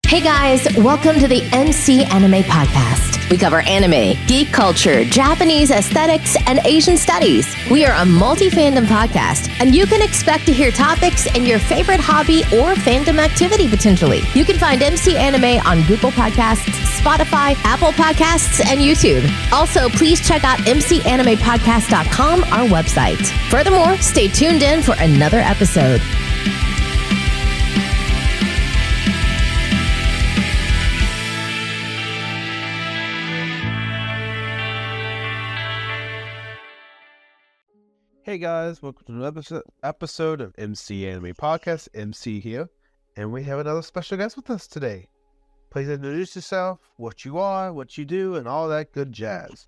Hey guys, welcome to the MC Anime Podcast. We cover anime, geek culture, Japanese aesthetics, and Asian studies. We are a multi-fandom podcast, and you can expect to hear topics in your favorite hobby or fandom activity potentially. You can find MC Anime on Google Podcasts, Spotify, Apple Podcasts, and YouTube. Also, please check out mcanimepodcast.com, our website. Furthermore, stay tuned in for another episode. Hey guys, welcome to another episode of MC Anime Podcast. MC here, and we have another special guest with us today. Please introduce yourself, what you are, what you do, and all that good jazz.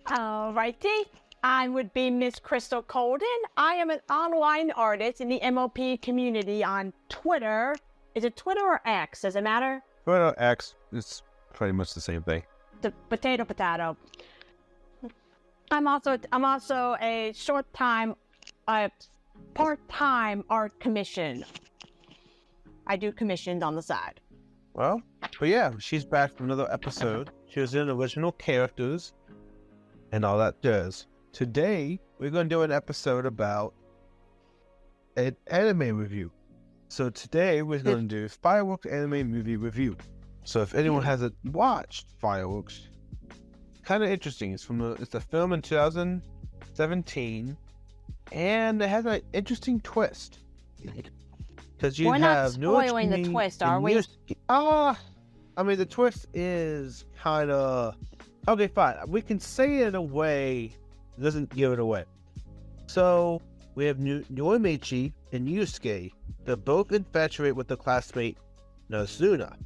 Alrighty, I would be Miss Crystal Colden. I am an online artist in the MOP community on Twitter. Is it Twitter or X? Does it matter? Twitter, X, it's pretty much the same thing. The potato. I'm also a part-time art commission. I do commissions on the side. Well, but yeah, she's back for another episode. She was in original characters and all that jazz. Today, we're going to do an episode about an anime review. So today, we're going to do Fireworks Anime Movie Review. So if anyone hasn't watched Fireworks, kind of interesting. It's a film in 2017, and it has an interesting twist. Because you We're have not spoiling the twist, are we? I mean, the twist is kind of okay. Fine, we can say it in a way that doesn't give it away. So we have Noimichi and Yusuke. They're both infatuated with their classmate Nazuna.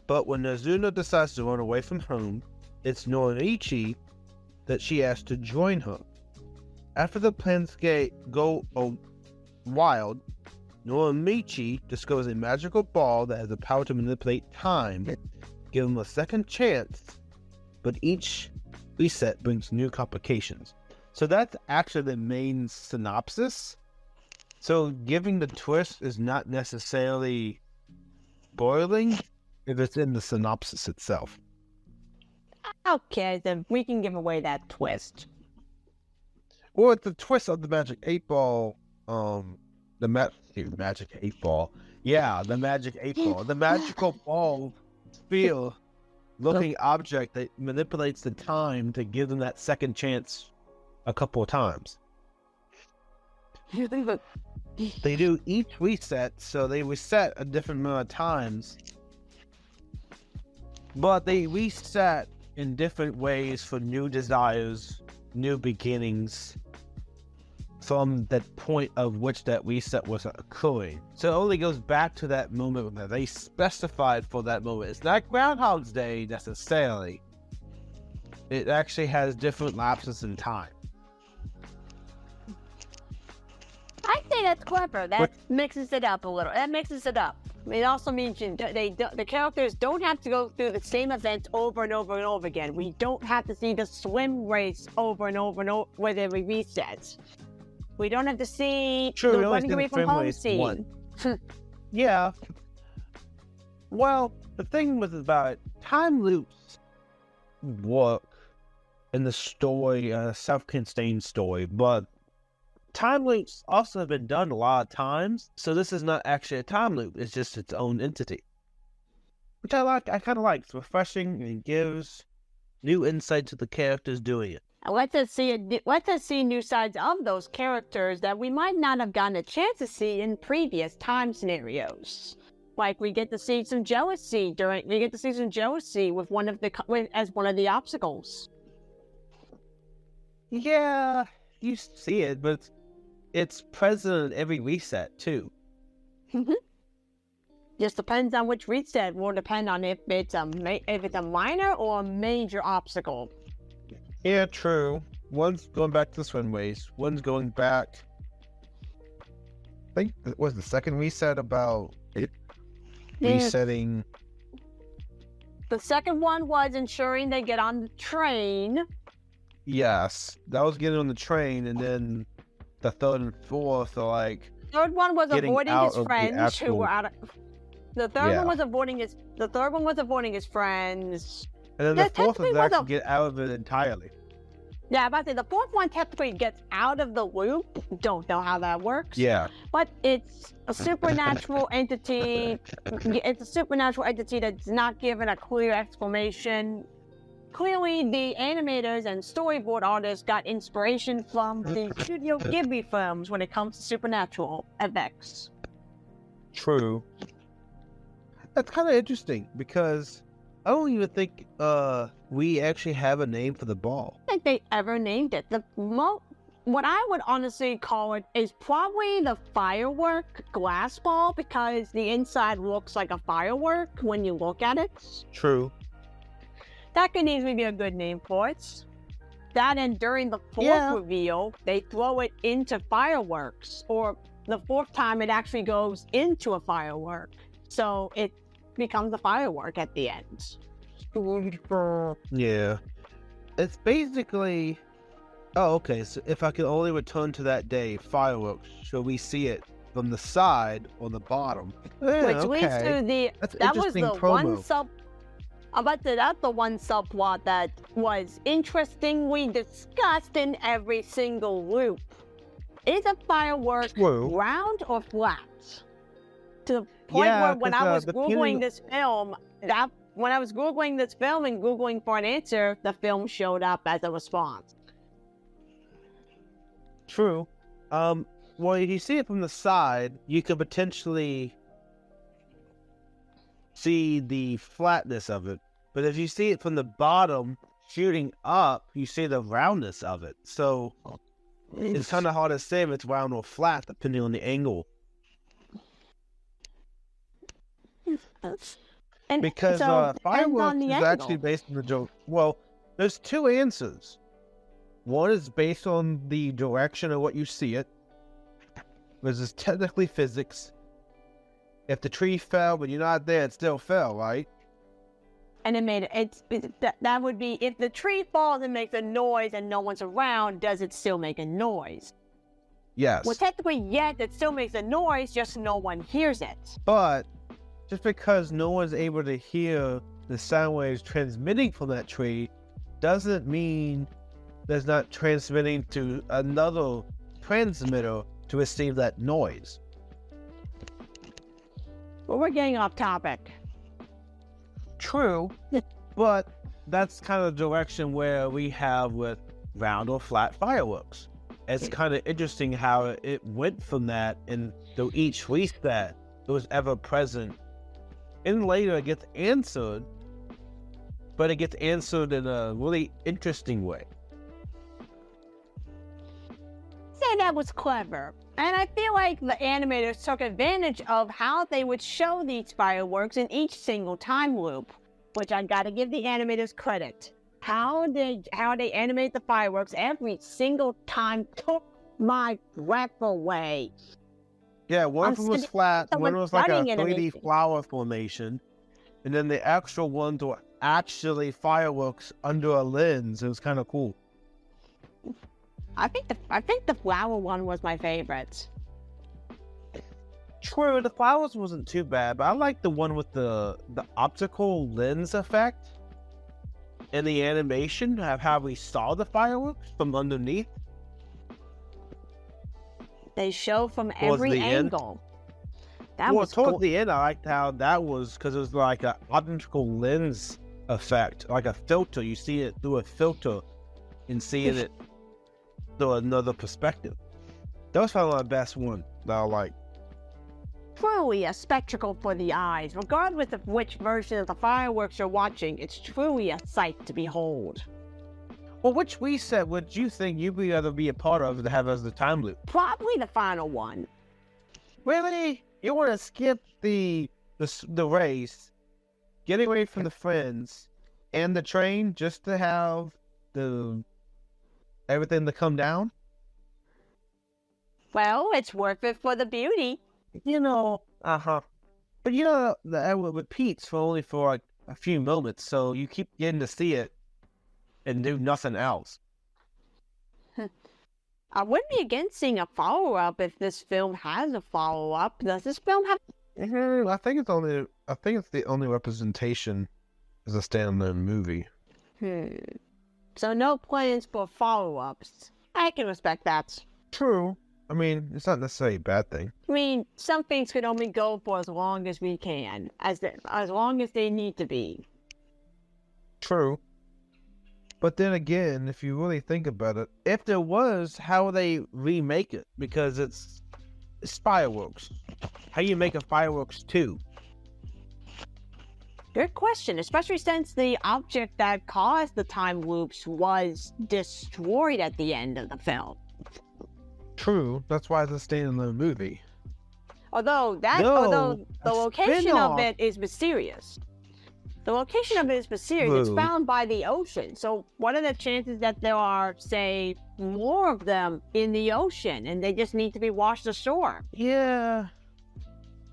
But when Nazuna decides to run away from home, it's Noimichi that she asks to join her. After the plans go wild, Noimichi discovers a magical ball that has the power to manipulate time, give him a second chance, but each reset brings new complications. So that's actually the main synopsis. So giving the twist is not necessarily spoiling if it's in the synopsis itself. Okay, then we can give away that twist. Well, it's the twist of the Magic 8 Ball, the Magic 8 Ball. Yeah, the Magic 8 Ball. The magical ball looking object that manipulates the time to give them that second chance a couple of times. They do each reset, so they reset a different amount of times. But they reset in different ways for new desires, new beginnings from that point of which that reset was occurring. So it only goes back to that moment that they specified for that moment. It's not Groundhog's Day necessarily. It actually has different lapses in time. I think that's clever. That mixes it up a little. It also means the characters don't have to go through the same events over and over and over again. We don't have to see the swim race over and over and over where they reset. We don't have to see the running away from home scene. Yeah. Well, the thing was about it, time loops work in the story, a self-contained story, but time loops also have been done a lot of times, so this is not actually a time loop, it's just its own entity. Which I kind of like. It's refreshing and gives new insight to the characters doing it. Let us see new sides of those characters that we might not have gotten a chance to see in previous time scenarios. Like we get to see some jealousy with one of the obstacles. Yeah, you see it, but it's present in every reset too. Just depends on which reset. Will depend on if it's a minor or a major obstacle. Yeah, true. One's going back to the swimways. One's going back. I think it was the second reset about it resetting. The second one was ensuring they get on the train. Yes, that was getting on the train, and then the third and fourth are like. Third one was avoiding his friends who were out of. The third one was avoiding his. The third one was avoiding his friends. And then the fourth was actually get out of it entirely. Yeah, I'm about to say the fourth one technically gets out of the loop. Don't know how that works. Yeah. But it's a supernatural entity. It's a supernatural entity that's not given a clear explanation. Clearly, the animators and storyboard artists got inspiration from the Studio Ghibli films when it comes to supernatural effects. True. That's kind of interesting because I don't even think we actually have a name for the ball. I don't think they ever named it. What I would honestly call it is probably the firework glass ball because the inside looks like a firework when you look at it. True. That could easily be a good name for it. That and during the fourth reveal, they throw it into fireworks, or the fourth time it actually goes into a firework. So it becomes a firework at the end. Yeah. It's basically... Oh, okay. So if I could only return to that day, fireworks, should we see it from the side or the bottom? Yeah, Which leads to the... That's that was the promo. one sub... I'm about to say that's the one subplot that was interestingly discussed in every single loop. Is a firework round or flat? To the point where when I was Googling this film, when I was Googling this film and Googling for an answer, the film showed up as a response. True. Well, if you see it from the side, you could potentially see the flatness of it. But if you see it from the bottom shooting up, you see the roundness of it. So it's kind of hard to say if it's round or flat depending on the angle. Because fireworks is actually based on the joke. Well, there's two answers. One is based on the direction of what you see it. This is technically physics. If the tree fell but you're not there, it still fell, right? And it made that would be if the tree falls and makes a noise and no one's around, does it still make a noise? Yes. Well, technically, yes, it still makes a noise, just no one hears it. But just because no one's able to hear the sound waves transmitting from that tree doesn't mean there's not transmitting to another transmitter to receive that noise. Well, we're getting off topic. True, but that's kind of the direction where we have with round or flat fireworks. It's kind of interesting how it went from that, and though each reset it was ever present. And later it gets answered, but it gets answered in a really interesting way. Say that was clever. And I feel like the animators took advantage of how they would show these fireworks in each single time loop, which I gotta give the animators credit. How they animate the fireworks every single time took my breath away. Yeah, one of them was flat, one was like a 3D flower formation, and then the actual ones were actually fireworks under a lens. It was kind of cool. I think the flower one was my favorite. True, the flowers wasn't too bad, but I like the one with the optical lens effect and the animation of how we saw the fireworks from underneath. They show from every angle. That was towards cool. the end, I liked how that was because it was like an optical lens effect, like a filter. You see it through a filter and seeing it through another perspective. That was probably my best one that I like. Truly a spectacle for the eyes. Regardless of which version of the fireworks you're watching, it's truly a sight to behold. Well, which reset would you think you'd be able to be a part of to have as the time loop? Probably the final one. Really? You want to skip the race, get away from the friends, and the train just to have everything to come down? Well, it's worth it for the beauty. You know, But you know, that repeats for like a few moments, so you keep getting to see it and do nothing else. I wouldn't be against seeing a follow-up if this film has a follow-up. Does this film have I think it's the only representation as a standalone movie. So no plans for follow-ups. I can respect that. True. I mean, it's not necessarily a bad thing. I mean, some things could only go for as long as we can, as long as they need to be. True. But then again, if you really think about it, if there was, how would they remake it? Because it's fireworks. How you make a fireworks 2? Good question, especially since the object that caused the time loops was destroyed at the end of the film. True, that's why it's a standalone movie. Although the location of it is mysterious. The location of it is mysterious. True. It's found by the ocean. So what are the chances that there are, say, more of them in the ocean and they just need to be washed ashore? Yeah.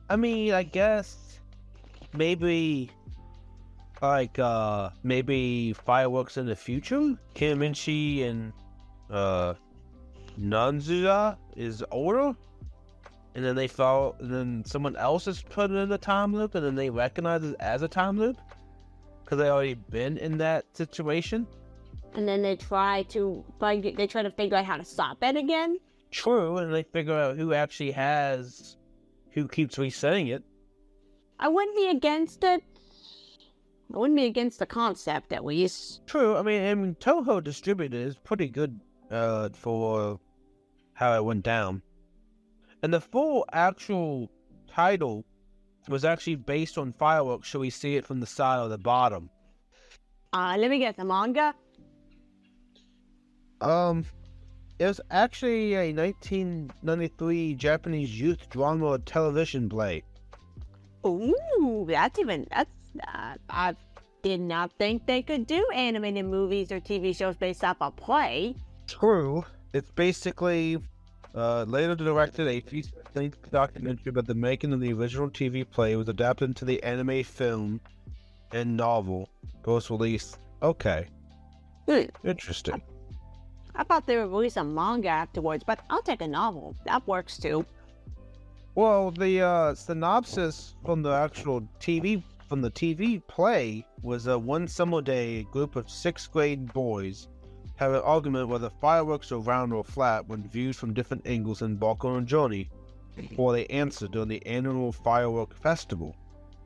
I mean, I guess maybe maybe fireworks in the future? Kimichi and Nanzuya is older, and then and then someone else is put in the time loop, and then they recognize it as a time loop because they already been in that situation. And then they try to figure out how to stop it again. True, and they figure out who keeps resetting it. I wouldn't be against it. I wouldn't be against the concept, at least. True, I mean, Toho distributed is pretty good for how it went down. And the full actual title was actually based on fireworks, so we see it from the side or the bottom. Let me get the manga. It was actually a 1993 Japanese youth drama television play. Ooh, I did not think they could do animated movies or TV shows based off a play. True. It's basically later directed a feature-length documentary about the making of the original TV play. It was adapted into the anime film and novel. Post-release. Okay. Interesting. I thought they would release a manga afterwards, but I'll take a novel. That works too. Well, the synopsis from the actual TV play was one summer day, a group of 6th grade boys have an argument whether fireworks are round or flat when viewed from different angles and embark on a journey before they answer during the annual firework festival.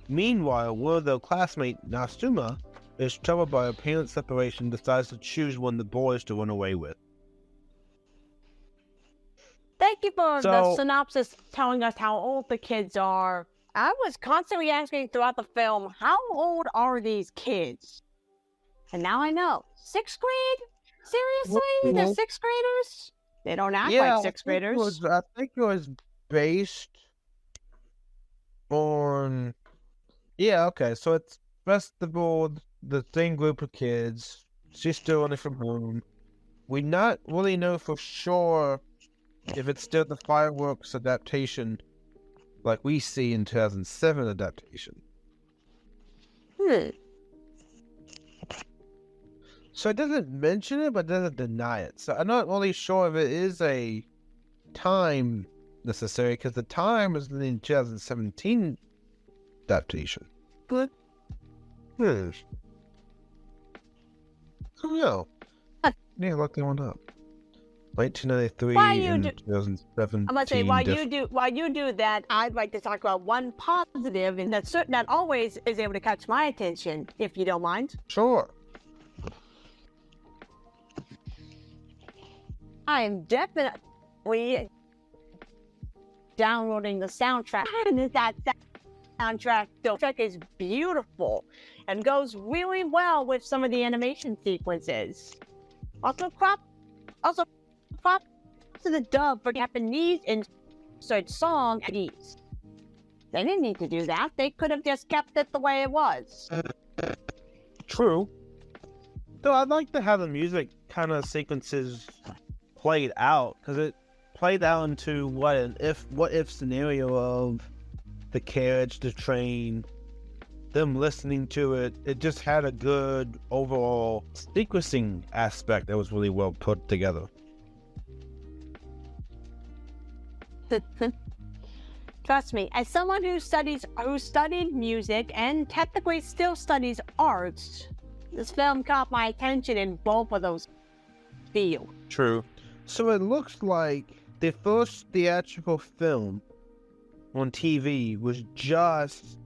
Meanwhile, one of their classmates, Nasuma, is troubled by a parent separation, decides to choose one of the boys to run away with. Thank you for the synopsis telling us how old the kids are. I was constantly asking throughout the film, how old are these kids? And now I know. 6th grade? Seriously? They're 6th graders? They don't act like 6th graders. I think it was based on... Yeah, okay. So it's festival, the same group of kids. She's still running from home. We not really know for sure if it's still the fireworks adaptation like we see in 2007 adaptation. So it doesn't mention it, but doesn't deny it. So I'm not really sure if it is a time necessary, because the time is in the 2017 adaptation. But, I don't know. Yeah, look that one up. 1993 and 2017. I'm gonna say while you do that, I'd like to talk about one positive, and that always is able to catch my attention, if you don't mind. Sure. I am definitely downloading the soundtrack, and that soundtrack, the soundtrack is beautiful and goes really well with some of the animation sequences. Also props to the dub for Japanese insert song at ease. They didn't need to do that. They could have just kept it the way it was. True. Though I'd like to have the music kind of sequences played out, because it played out into what if scenario of the carriage, the train, them listening to it. It just had a good overall sequencing aspect that was really well put together. Trust me, as someone who studied music and technically still studies arts, this film caught my attention in both of those fields. True. So it looks like the first theatrical film on TV was just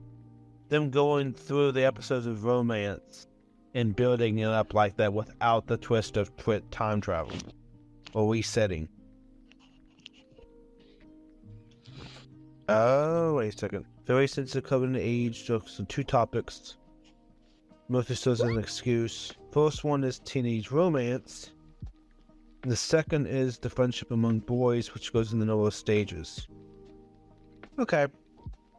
them going through the episodes of romance and building it up like that without the twist of time travel or resetting. Oh, wait a second. Very sensitive covering the age jokes on 2 topics. Mostly serves as an excuse. First one is teenage romance. The second is the friendship among boys, which goes in the lower stages. Okay.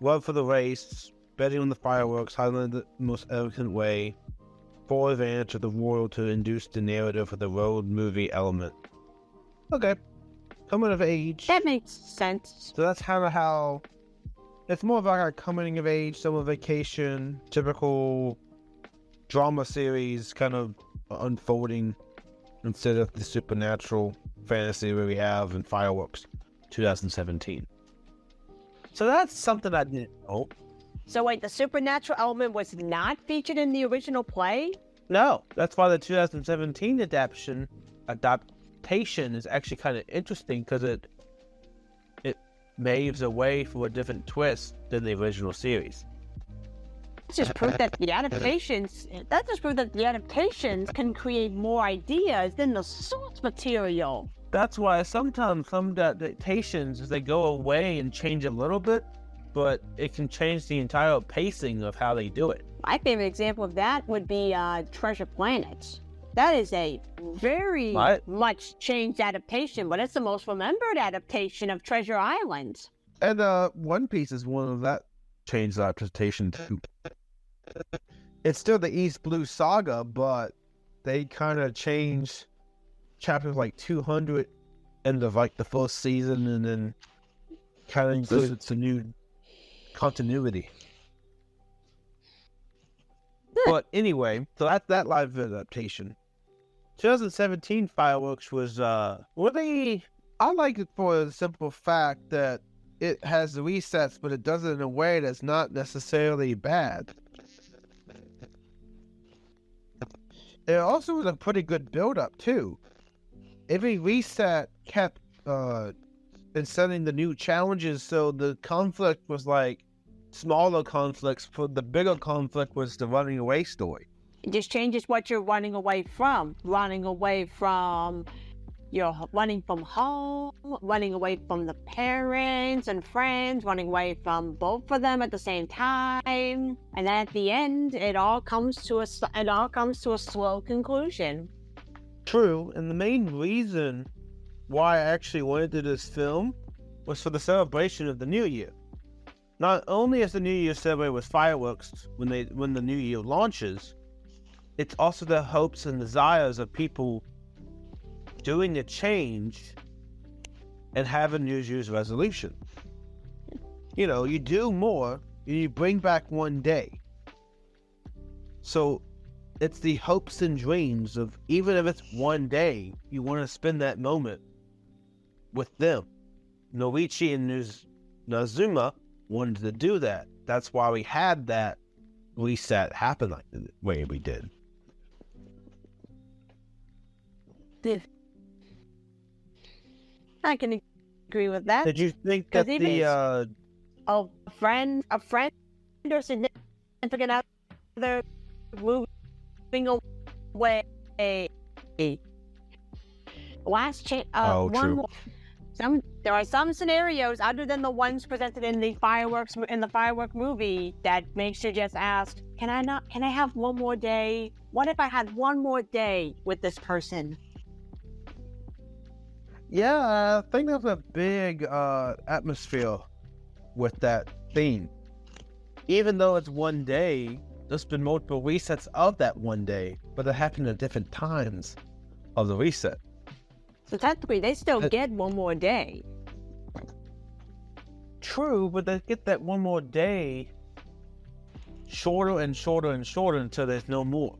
Love for the race, betting on the fireworks, highlighting the most elegant way, full advantage of the royal to induce the narrative of the road movie element. Okay. Coming of age. That makes sense. So that's kind of how... It's more of like a coming of age, summer vacation, typical drama series kind of unfolding instead of the supernatural fantasy we have in Fireworks 2017. So that's something I didn't know. So wait, the supernatural element was not featured in the original play? No, that's why the 2017 adaptation is actually kind of interesting because it paves a way for a different twist than the original series. That just proved that the adaptations can create more ideas than the source material. That's why sometimes some adaptations, they go away and change a little bit, but it can change the entire pacing of how they do it. My favorite example of that would be Treasure Planet. That is a very much changed adaptation, but it's the most remembered adaptation of Treasure Island. And One Piece is one of that changed adaptation too. It's still the East Blue Saga, but they kind of changed chapters like 200 end of like the first season, and then kind of included some new continuity. But anyway, so that's that live adaptation. 2017 Fireworks was I like it for the simple fact that it has the resets, but it does it in a way that's not necessarily bad. It also was a pretty good build-up too. Every reset kept setting the new challenges, so the conflict was like smaller conflicts. For the bigger conflict was the running away story. It just changes what you're running away from. You're running from home, running away from the parents and friends, running away from both of them at the same time, and then at the end, it all comes to a slow conclusion. True, and the main reason why I actually wanted to do this film was for the celebration of the New Year. Not only is the New Year celebrated with fireworks when the New Year launches, it's also the hopes and desires of people doing a change and have a New Year's resolution. You know, you do more and you bring back one day. So it's the hopes and dreams of, even if it's one day, you want to spend that moment with them. Norichi and Nazuma wanted to do that. That's why we had that reset happen like the way we did. I can agree with that. Did you think that a friend or significant other moving away? Last chance. True. One more. There are some scenarios other than the ones presented in the firework movie that makes you just ask, can I have one more day? What if I had one more day with this person? Yeah, I think there's a big atmosphere with that theme. Even though it's one day, there's been multiple resets of that one day, but it happened at different times of the reset. So technically, they still get one more day. True, but they get that one more day shorter and shorter and shorter until there's no more.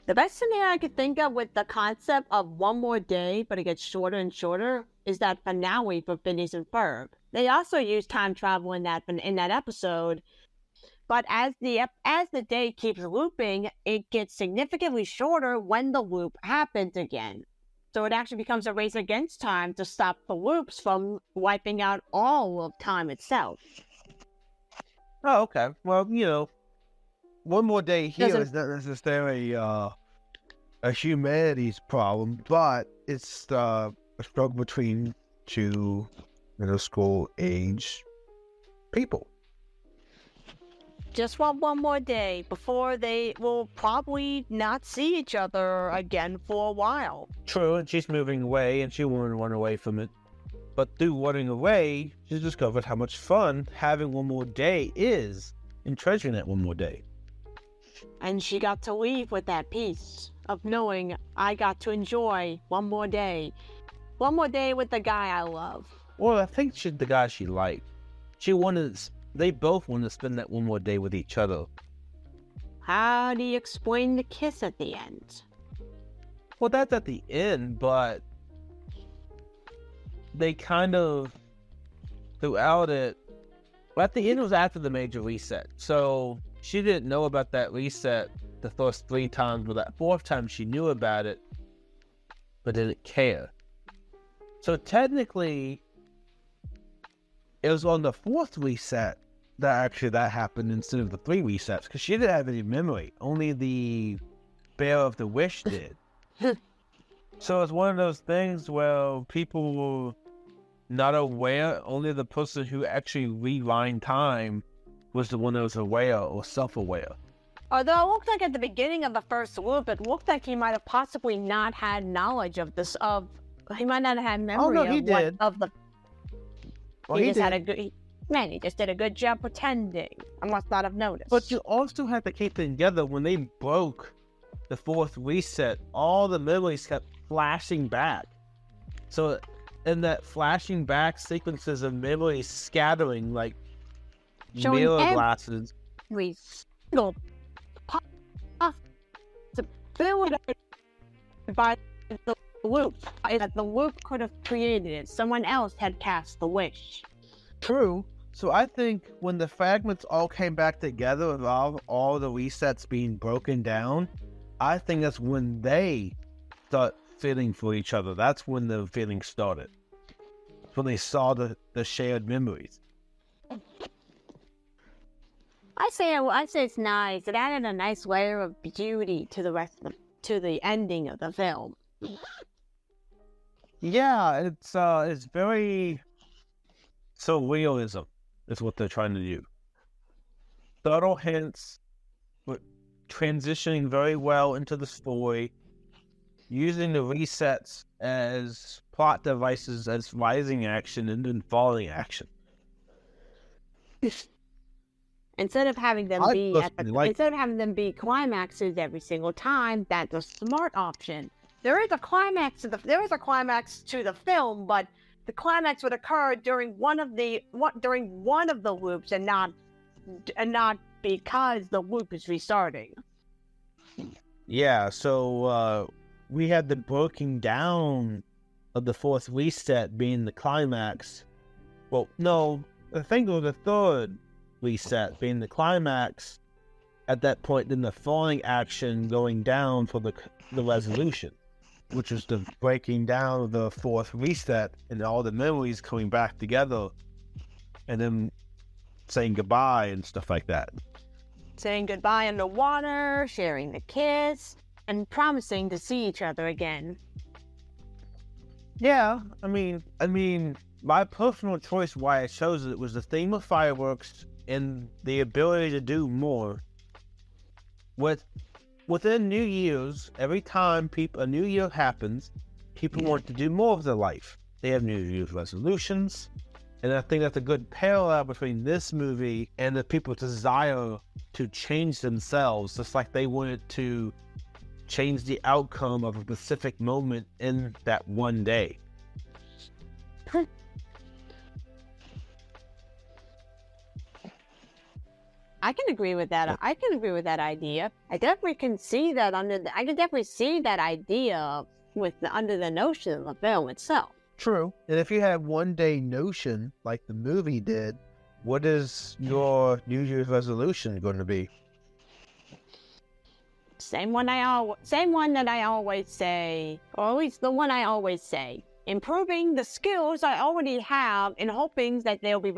The best scenario I could think of with the concept of one more day, but it gets shorter and shorter, that finale for Phineas and Ferb. They also use time travel in that episode, but as the day keeps looping, it gets significantly shorter when the loop happens again. So it actually becomes a race against time to stop the loops from wiping out all of time itself. Oh, okay. Well, one more day here is not necessarily a humanities problem, but it's a struggle between two middle school age people. Just want one more day before they will probably not see each other again for a while. True, and she's moving away, and she wanted to run away from it. But through running away, she's discovered how much fun having one more day is, and treasuring that one more day. And she got to leave with that peace of knowing I got to enjoy one more day. One more day with the guy I love. Well, I think she's the guy she liked. They both want to spend that one more day with each other. How do you explain the kiss at the end? Well, that's at the end, but they kind of, throughout it, at the end it was after the major reset. So she didn't know about that reset the first 3 times, but that 4th time she knew about it, but didn't care. So technically, it was on the 4th reset that happened instead of the 3 resets, because she didn't have any memory. Only the Bear of the Wish did. So it's one of those things where people were not aware. Only the person who actually rewind time was the one that was aware or self-aware. Although it looked like at the beginning of the first loop, it looked like he might have possibly not had knowledge of this. He might not have had memory. Oh no, he did. He just did a good job pretending. I must not have noticed. But you also have to keep it together. When they broke the 4th reset, all the memories kept flashing back. So in that flashing back sequences of memories scattering like showing mirror glasses. Every single possibility by the loop. That the loop could have created it. Someone else had cast the wish. True. So I think when the fragments all came back together with all the resets being broken down, I think that's when they start feeling for each other. That's when the feeling started. When they saw the shared memories. I say it's nice. It added a nice layer of beauty to the ending of the film. Yeah, it's very surrealism is what they're trying to do. Subtle hints, but transitioning very well into the story, using the resets as plot devices, as rising action and then falling action. Instead of having them be climaxes every single time, that's a smart option. There is a climax to the film, but the climax would occur during one of the loops and not because the loop is restarting. Yeah, so we had the breaking down of the 4th reset being the climax. Well, no, I think it was the 3rd reset being the climax. At that point, then the falling action going down for the resolution, which is the breaking down of the 4th reset and all the memories coming back together, and then saying goodbye and stuff like that. Saying goodbye in the water, sharing the kiss, and promising to see each other again. Yeah, I mean, my personal choice why I chose it was the theme of fireworks and the ability to do more. Within New Year's, every time a New Year happens, people want to do more of their life. They have New Year's resolutions, and I think that's a good parallel between this movie and the people's desire to change themselves, just like they wanted to change the outcome of a specific moment in that one day. I can agree with that. I can agree with that idea. I definitely can see that I can definitely see that idea under the notion of the film itself. True. And if you had one day notion like the movie did, what is your New Year's resolution going to be? Same one that I always say, or at least the one I always say. Improving the skills I already have and hoping that they'll be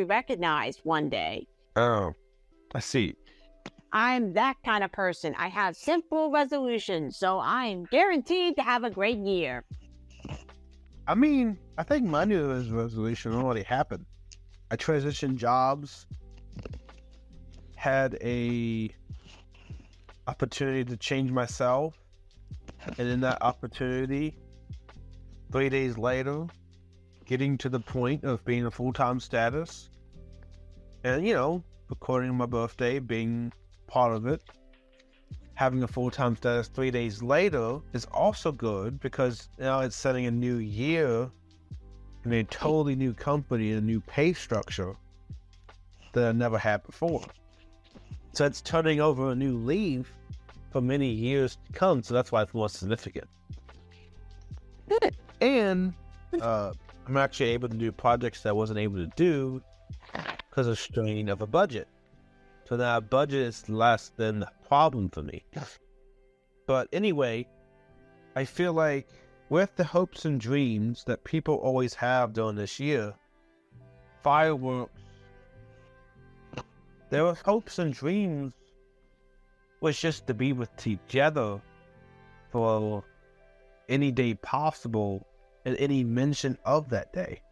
recognized one day. Oh, I see. I'm that kind of person. I have simple resolutions, so I'm guaranteed to have a great year. I mean, I think my New Year's resolution already happened. I transitioned jobs, had a opportunity to change myself, and in that opportunity, 3 days later, getting to the point of being a full-time status, and recording my birthday, being part of it, having a full-time status 3 days later is also good because now it's setting a new year in a totally new company, a new pay structure that I never had before. So it's turning over a new leaf for many years to come, so that's why it's more significant. And I'm actually able to do projects that I wasn't able to do because of strain of a budget. So now a budget is less than the problem for me. But anyway, I feel like with the hopes and dreams that people always have during this year, fireworks, there were hopes and dreams was just to be with together for any day possible and any mention of that day.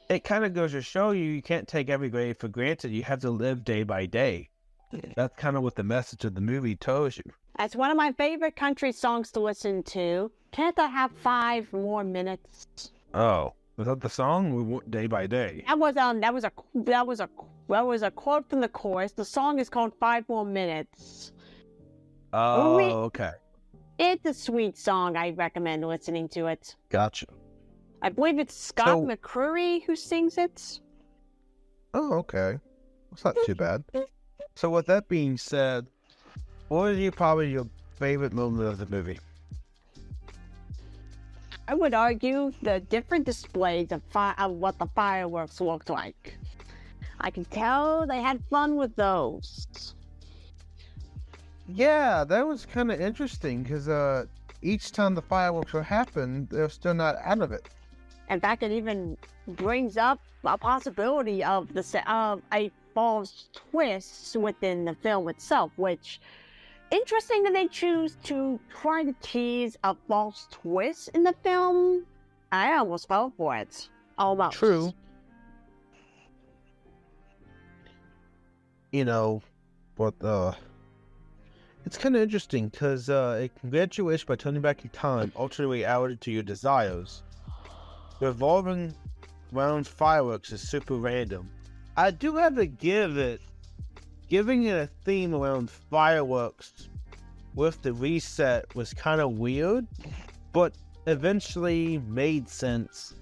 It kind of goes to show you can't take every day for granted. You have to live day by day. That's kind of what the message of the movie tells you. That's one of my favorite country songs to listen to. Can't I have 5 more minutes? Oh, was that the song? Day by day. That was a quote from the chorus. The song is called 5 More Minutes. Oh, okay. It's a sweet song. I recommend listening to it. Gotcha. I believe it's Scott McCreery who sings it. Oh, okay. That's not too bad. So with that being said, what is probably your favorite moment of the movie? I would argue the different displays of what the fireworks looked like. I can tell they had fun with those. Yeah, that was kind of interesting because each time the fireworks would happen, they're still not out of it. In fact, it even brings up a possibility of a false twist within the film itself, which interesting that they choose to try to tease a false twist in the film. I almost fell for it. Almost. True. But it's kind of interesting because a congratulations by turning back your time, alternate reality to your desires. Revolving around fireworks is super random. I do have to giving it a theme around fireworks with the reset was kind of weird, but eventually made sense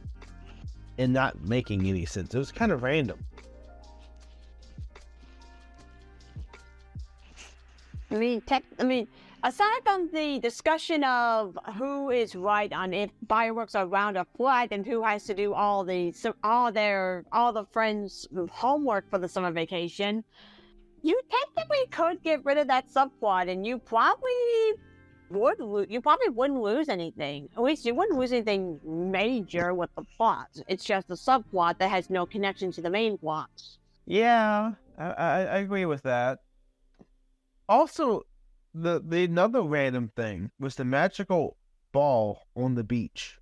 in not making any sense. It was kind of random. I mean, aside from the discussion of who is right on if fireworks are round or flat and who has to do all the friends' homework for the summer vacation, you technically could get rid of that subplot, and you probably wouldn't lose anything. At least you wouldn't lose anything major with the plot. It's just a subplot that has no connection to the main plot. Yeah, I agree with that. Also, the another random thing was the magical ball on the beach.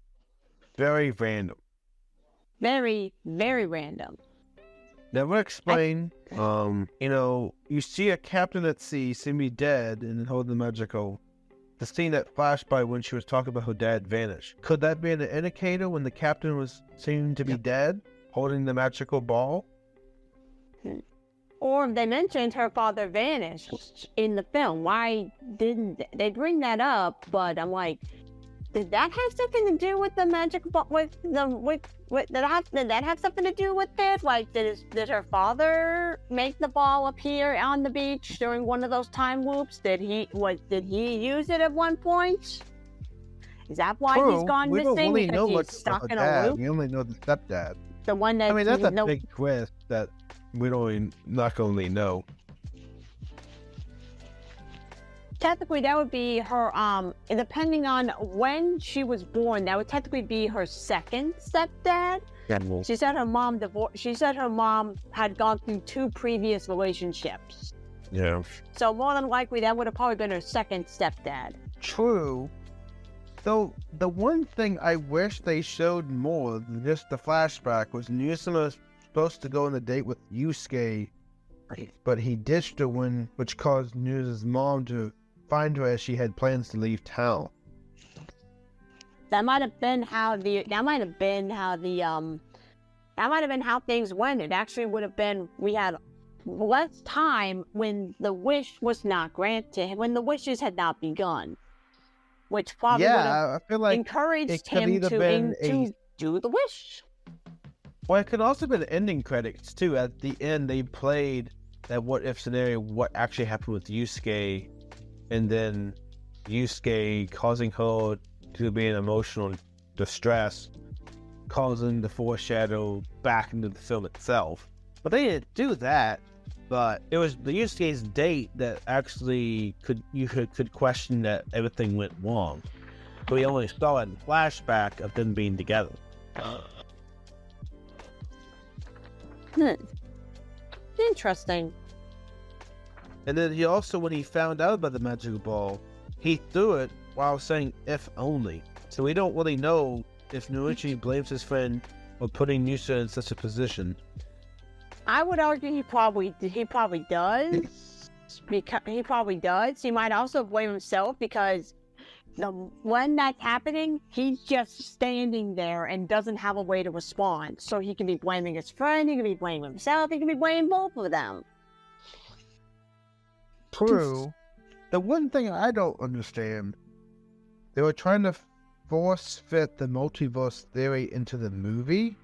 Very random. Very, very random. Never explained. You see a captain at sea seem to be dead and then hold the magical. The scene that flashed by when she was talking about her dad vanished. Could that be an indicator when the captain was seen to be dead, holding the magical ball? Or they mentioned her father vanished in the film. Why didn't they bring that up? But I'm like, Did that have something to do with the magic ball? Did that have something to do with it? Like, did her father make the ball appear on the beach during one of those time loops? Did he use it at one point? Is that why he's gone we missing? don't really because know he's much stuck about in her dad. a loop. We only know the stepdad. The one that I mean, that's a big twist that we not only know. Technically, that would be her, depending on when she was born, that would technically be her second stepdad. Yeah. She said her mom had gone through 2 previous relationships. Yeah. So more than likely, that would have probably been her second stepdad. True. Though the one thing I wish they showed more than just the flashback was Nusama was supposed to go on a date with Yusuke, but he ditched her which caused Nusa's mom to find her as she had plans to leave town. That might have been how things went. It actually would have been, we had less time when the wish was not granted, when the wishes had not begun, which probably would have I feel like encouraged him to do the wish. Well, it could also be the ending credits too. At the end, they played that what if scenario, what actually happened with Yusuke, and then Yusuke causing her to be in emotional distress, causing the foreshadow back into the film itself. But they didn't do that. But it was the Yusuke's date that actually could question that everything went wrong. So we only saw it in flashback of them being together. Interesting. And then he also, when he found out about the magical ball, he threw it while saying "if only." So we don't really know if Nuichi blames his friend for putting Nusa in such a position. I would argue he probably does. Because he probably does. He might also blame himself because when that's happening, he's just standing there and doesn't have a way to respond. So he can be blaming his friend, he can be blaming himself, he can be blaming both of them. True. The one thing I don't understand, they were trying to force fit the multiverse theory into the movie.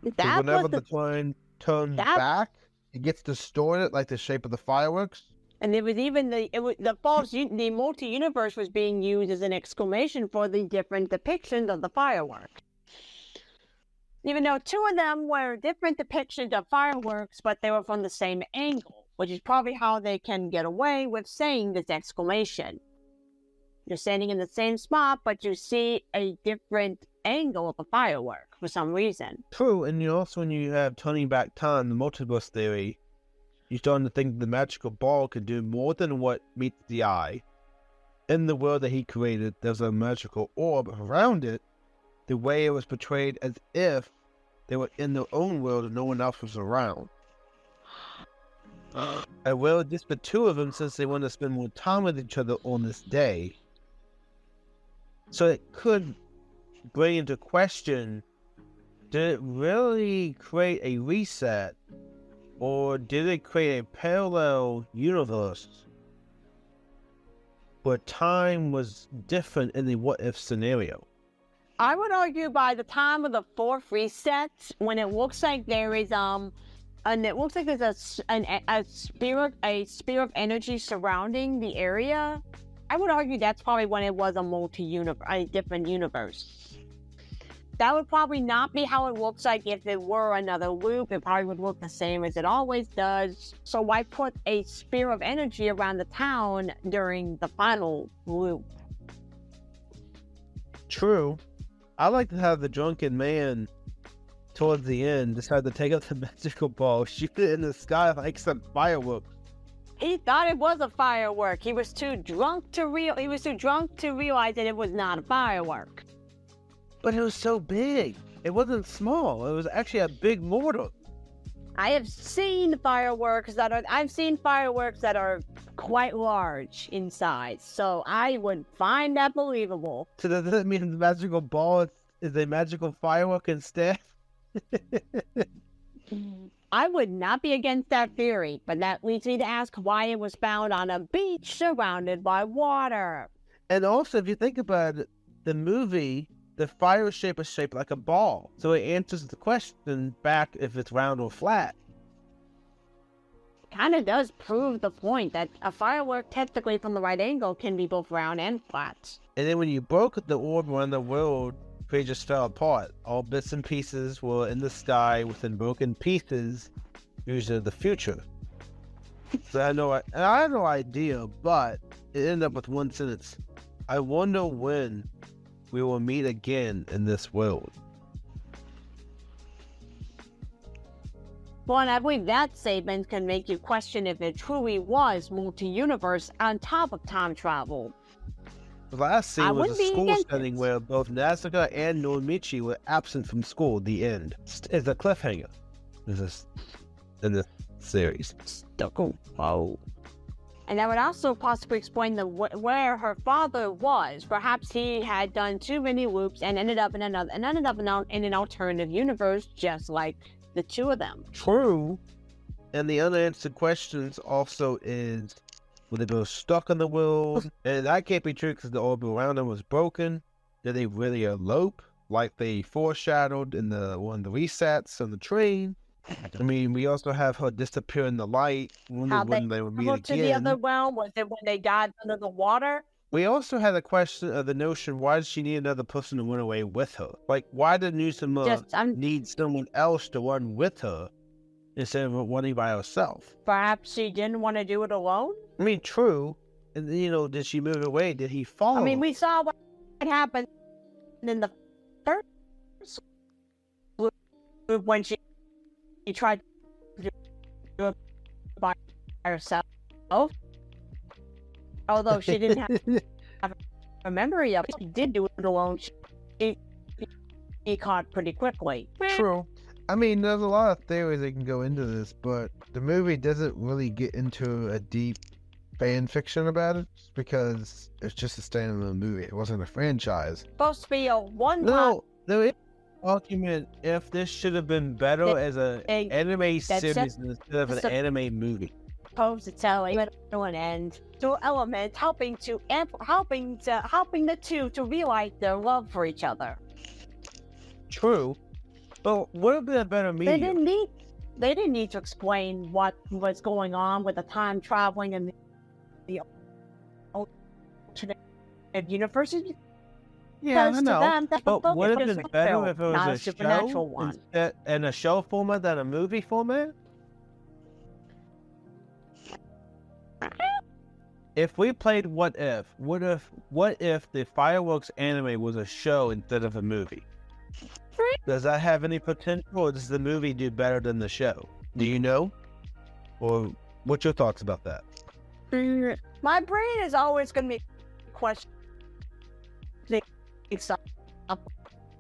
So whenever the coin turns back, it gets distorted like the shape of the fireworks. And there was even the multi-universe was being used as an exclamation for the different depictions of the fireworks. Even though 2 of them were different depictions of fireworks, but they were from the same angle, which is probably how they can get away with saying this exclamation. You're standing in the same spot, but you see a different angle of a firework for some reason. True, and you also, when you have turning back time, the multiverse theory, you're starting to think the magical ball could do more than what meets the eye. In the world that he created, there's a magical orb around it, the way it was portrayed as if they were in their own world and no one else was around. And well, just the 2 of them, since they want to spend more time with each other on this day. So it could bring into question, did it really create a reset? Or did it create a parallel universe where time was different in the what-if scenario? I would argue by the time of the 4th reset, when it looks like there is and it looks like there's a sphere of energy surrounding the area, I would argue that's probably when it was a different universe. That would probably not be how it looks like if it were another loop. It probably would look the same as it always does. So why put a sphere of energy around the town during the final loop? True. I like to have the drunken man towards the end decide to take up the magical ball, shoot it in the sky like some fireworks. He thought it was a firework. He was too drunk to realize that it was not a firework. But it was so big. It wasn't small. It was actually a big mortar. I've seen fireworks that are quite large in size, so I would find that believable. So does that mean the magical ball is a magical firework instead? I would not be against that theory, but that leads me to ask why it was found on a beach surrounded by water. And also, if you think about it, the movie, the fire shape is shaped like a ball. So it answers the question back if it's round or flat. Kind of does prove the point that a firework technically from the right angle can be both round and flat. And then when you broke the orb around the world, it just fell apart. All bits and pieces were in the sky within broken pieces, usually the future. So I had no idea, but it ended up with one sentence. I wonder when we will meet again in this world. Well, and I believe that statement can make you question if it truly was multi-universe on top of time travel. The last scene was a school setting it. where both Nazuka and Norimichi were absent from school. The end. It's a cliffhanger. In this series. Oh. And that would also possibly explain where her father was. Perhaps he had done too many loops and ended up in an alternative universe, just like the two of them. True. And the unanswered questions also is, were they both stuck in the world? And that can't be true because the orb around them was broken. Did they really elope like they foreshadowed in one of the resets on the train? I mean, we also have her disappear in the light. When they would meet again. To the other realm? Was it when they died under the water? We also had a question of the notion, why does she need another person to run away with her? Like, why did Nusama need someone else to run with her instead of running by herself? Perhaps she didn't want to do it alone? I mean, true. And, did she move away? Did he follow? I mean, we saw what happened in the first loop when she tried to do it by herself. Although she didn't have a memory of it, she did do it alone. She caught pretty quickly. True. I mean, there's a lot of theories that can go into this, but the movie doesn't really get into a deep fan fiction about it because it's just a standalone movie. It wasn't a franchise. Supposed to be a one-time. No, there is an argument if this should have been better as an anime series instead of an anime movie. Supposed to tell an end to element helping the two to realize their love for each other. True, but would have been a better medium. They didn't need to explain what was going on with the time traveling and the alternate universes. Yeah, I know. Them, but would it have been better if it was a supernatural one in a show format than a movie format? If we played What If the Fireworks anime was a show instead of a movie? Does that have any potential, or does the movie do better than the show? Do you know? Or what's your thoughts about that? My brain is always going to be questioning stuff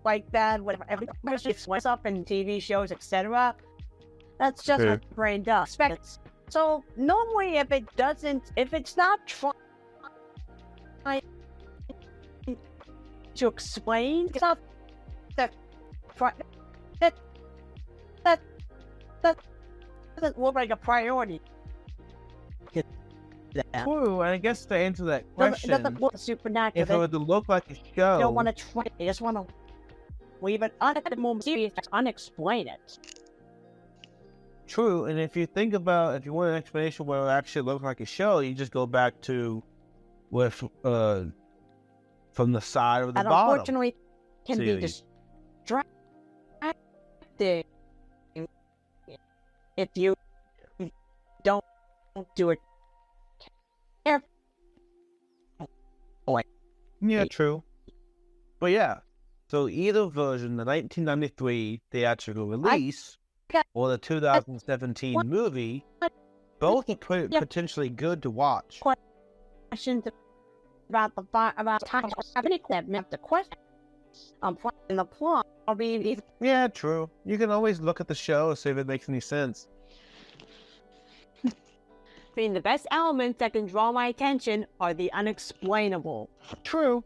like that, whatever everybody up in TV shows, etc. That's just what my brain does. So normally, if it's not trying to explain stuff that doesn't look like a priority. True, and I guess to answer that question, it doesn't look supernatural. If it would look like a show, you don't want to try. You just want to leave it unexplain it. True, and if you want an explanation where it actually looks like a show, you just go back to with from the side or the bottom. Unfortunately, can be distracting if you don't do it carefully. Yeah, true. But yeah, so either version, the 1993 theatrical release or the 2017 movie, both are potentially good to watch. Questions about time. The question in the plot. Yeah, true. You can always look at the show and see if it makes any sense. I mean, the best elements that can draw my attention are the unexplainable. True.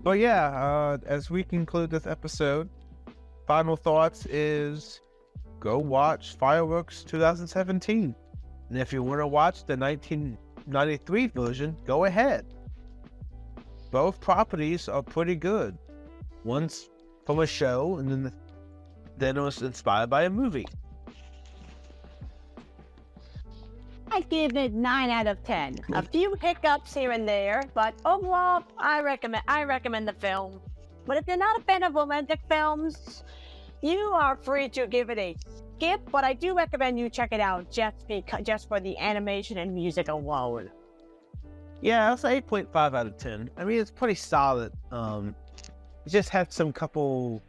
But yeah, as we conclude this episode, final thoughts is go watch Fireworks 2017. And if you want to watch the 1993 version, go ahead. both properties are pretty good. One's from a show, and then it was inspired by a movie. I give it 9 out of 10. A few hiccups here and there, but overall, I recommend the film. But if you're not a fan of romantic films, you are free to give it a skip. But I do recommend you check it out just for the animation and music alone. Yeah, that's 8.5 out of 10. I mean, it's pretty solid. It just had some couple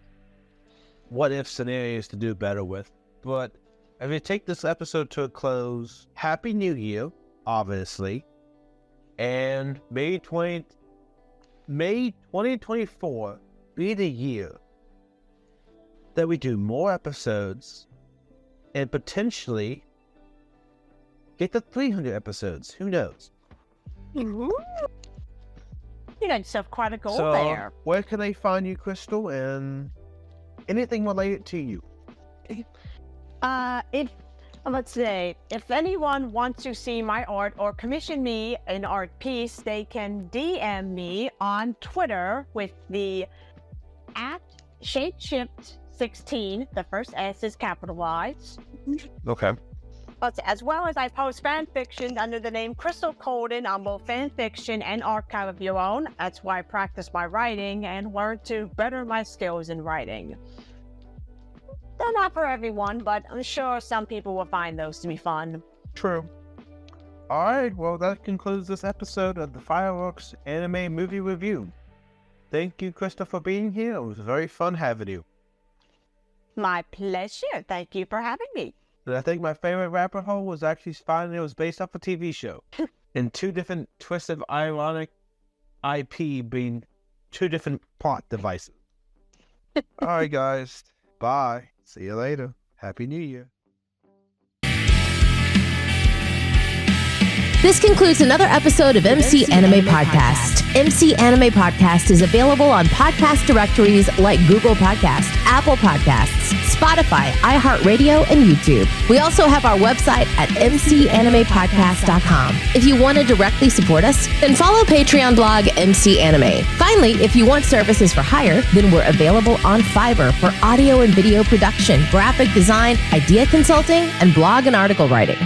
what-if scenarios to do better with. But if you take this episode to a close, Happy New Year, obviously. And May 2024 be the year that we do more episodes and potentially get to 300 episodes. Who knows? You got yourself quite a goal So, there. where can they find you, Crystal, and anything related to you? If anyone wants to see my art or commission me an art piece, they can DM me on Twitter with the @shapeshift16. The first S is capitalized. Okay. But as well as I post fan fiction under the name Crystal Colden on both fan fiction and archive of your own. That's why I practice my writing and learn to better my skills in writing. They're not for everyone, but I'm sure some people will find those to be fun. True. Alright, well, that concludes this episode of the Fireworks Anime Movie Review. Thank you, Crystal, for being here. It was very fun having you. My pleasure. Thank you for having me. And I think my favorite rabbit hole was actually finding it was based off a TV show. And two different twisted, ironic IP being two different plot devices. Alright, guys. Bye. See you later. Happy New Year. This concludes another episode of MC Anime Podcast. MC Anime Podcast is available on podcast directories like Google Podcast, Apple Podcasts, Spotify, iHeartRadio, and YouTube. We also have our website at mcanimepodcast.com. If you want to directly support us, then follow Patreon blog MC Anime. Finally, if you want services for hire, then we're available on Fiverr for audio and video production, graphic design, idea consulting, and blog and article writing.